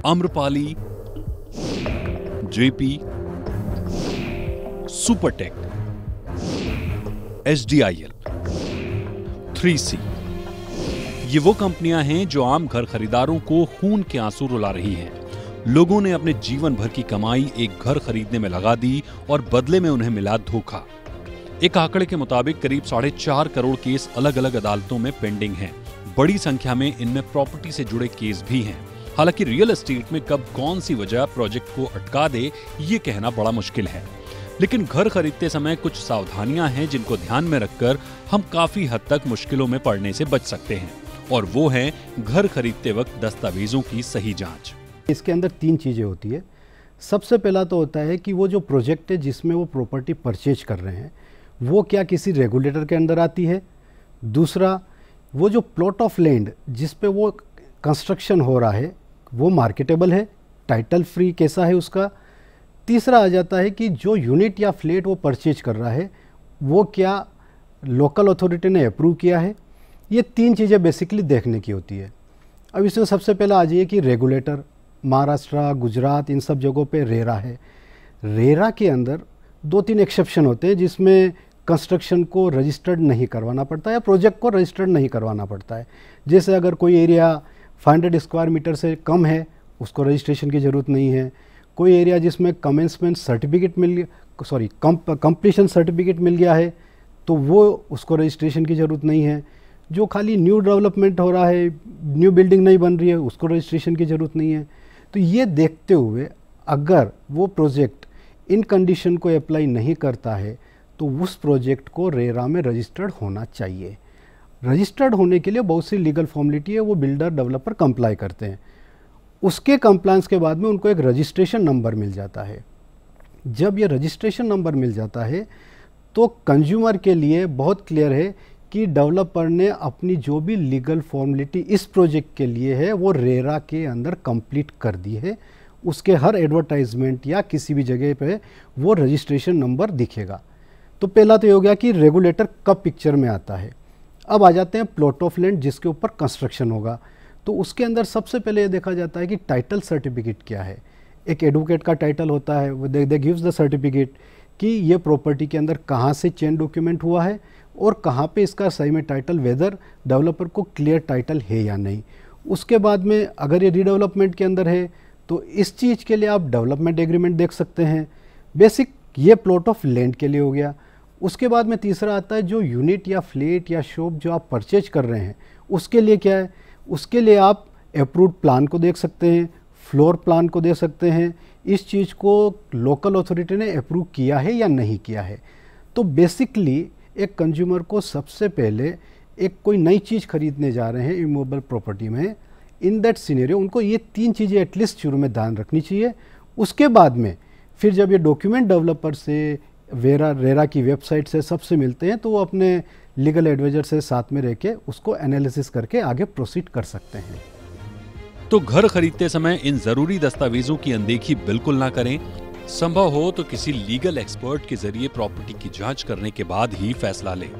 Amrapali, JP, Supertech, HDIL, 3C, ये वो कंपनियां हैं जो आम घर खरीदारों को खून के आंसू रुला रही हैं। लोगों ने अपने जीवन भर की कमाई एक घर खरीदने में लगा दी और बदले में उन्हें मिला धोखा। एक आंकड़े के मुताबिक करीब 4.5 करोड़ केस अलग अलग अदालतों में पेंडिंग हैं। बड़ी संख्या में इनमें प्रॉपर्टी से जुड़े केस भी हैं। हालांकि रियल एस्टेट में कब कौन सी वजह प्रोजेक्ट को अटका दे, ये कहना बड़ा मुश्किल है। लेकिन घर खरीदते समय कुछ सावधानियां हैं जिनको ध्यान में रखकर हम काफी हद तक मुश्किलों में पड़ने से बच सकते हैं, और वो है घर खरीदते वक्त दस्तावेजों की सही जांच। इसके अंदर 3 चीज़ें होती है। सबसे पहला तो होता है कि वो जो प्रोजेक्ट है जिसमें वो प्रॉपर्टी परचेज कर रहे हैं वो क्या किसी रेगुलेटर के अंदर आती है। दूसरा, वो जो प्लॉट ऑफ लैंड जिस पे वो कंस्ट्रक्शन हो रहा है वो मार्केटेबल है, टाइटल फ्री कैसा है उसका। तीसरा आ जाता है कि जो यूनिट या फ्लैट वो परचेज कर रहा है वो क्या लोकल अथॉरिटी ने अप्रूव किया है। ये 3 चीज़ें बेसिकली देखने की होती है। अब इसमें सबसे पहला आ जाइए कि रेगुलेटर, महाराष्ट्र, गुजरात, इन सब जगहों पे रेरा है। रेरा के अंदर 2-3 एक्सेप्शन होते हैं जिसमें कंस्ट्रक्शन को रजिस्टर्ड नहीं करवाना पड़ता है या प्रोजेक्ट को रजिस्टर्ड नहीं करवाना पड़ता है। जैसे अगर कोई एरिया 500 स्क्वायर मीटर से कम है उसको रजिस्ट्रेशन की ज़रूरत नहीं है। कोई एरिया जिसमें कमेंसमेंट सर्टिफिकेट कंप्लीशन सर्टिफिकेट मिल गया है तो वो उसको रजिस्ट्रेशन की ज़रूरत नहीं है। जो खाली न्यू डेवलपमेंट हो रहा है, न्यू बिल्डिंग नहीं बन रही है, उसको रजिस्ट्रेशन की ज़रूरत नहीं है। तो ये देखते हुए अगर वो प्रोजेक्ट इन कंडीशन को अप्लाई नहीं करता है तो उस प्रोजेक्ट को रेरा में रजिस्टर्ड होना चाहिए। रजिस्टर्ड होने के लिए बहुत सी लीगल फॉर्मेलिटी है, वो बिल्डर डेवलपर कंप्लाई करते हैं। उसके कंप्लायंस के बाद में उनको एक रजिस्ट्रेशन नंबर मिल जाता है। जब ये रजिस्ट्रेशन नंबर मिल जाता है तो कंज्यूमर के लिए बहुत क्लियर है कि डेवलपर ने अपनी जो भी लीगल फॉर्मेलिटी इस प्रोजेक्ट के लिए है वो रेरा के अंदर कंप्लीट कर दी है। उसके हर एडवर्टाइजमेंट या किसी भी जगह पे वो रजिस्ट्रेशन नंबर दिखेगा। तो पहला तो ये हो गया कि रेगुलेटर कब पिक्चर में आता है। अब आ जाते हैं प्लॉट ऑफ लैंड जिसके ऊपर कंस्ट्रक्शन होगा। तो उसके अंदर सबसे पहले ये देखा जाता है कि टाइटल सर्टिफिकेट क्या है। एक एडवोकेट का टाइटल होता है, वो दे गिव्स द सर्टिफिकेट कि ये प्रॉपर्टी के अंदर कहाँ से चेन डॉक्यूमेंट हुआ है और कहाँ पे इसका सही में टाइटल, वेदर डेवलपर को क्लियर टाइटल है या नहीं। उसके बाद में अगर ये रीडेवलपमेंट के अंदर है तो इस चीज़ के लिए आप डेवलपमेंट एग्रीमेंट देख सकते हैं। बेसिक ये प्लॉट ऑफ लैंड के लिए हो गया। उसके बाद में तीसरा आता है जो यूनिट या फ्लैट या शॉप जो आप परचेज कर रहे हैं उसके लिए क्या है। उसके लिए आप अप्रूव्ड प्लान को देख सकते हैं, फ्लोर प्लान को देख सकते हैं, इस चीज़ को लोकल अथॉरिटी ने अप्रूव किया है या नहीं किया है। तो बेसिकली एक कंज्यूमर को सबसे पहले एक कोई नई चीज़ खरीदने जा रहे हैं इमूवेबल प्रॉपर्टी में, इन दैट सिनेरियो उनको ये 3 चीज़ें एटलीस्ट शुरू में ध्यान रखनी चाहिए। उसके बाद में फिर जब ये डॉक्यूमेंट डेवलपर से रेरा की वेबसाइट से सबसे मिलते हैं तो वो अपने लीगल एडवाइजर से साथ में रह के उसको एनालिसिस करके आगे प्रोसीड कर सकते हैं। तो घर खरीदते समय इन जरूरी दस्तावेजों की अनदेखी बिल्कुल ना करें। संभव हो तो किसी लीगल एक्सपर्ट के जरिए प्रॉपर्टी की जांच करने के बाद ही फैसला लें।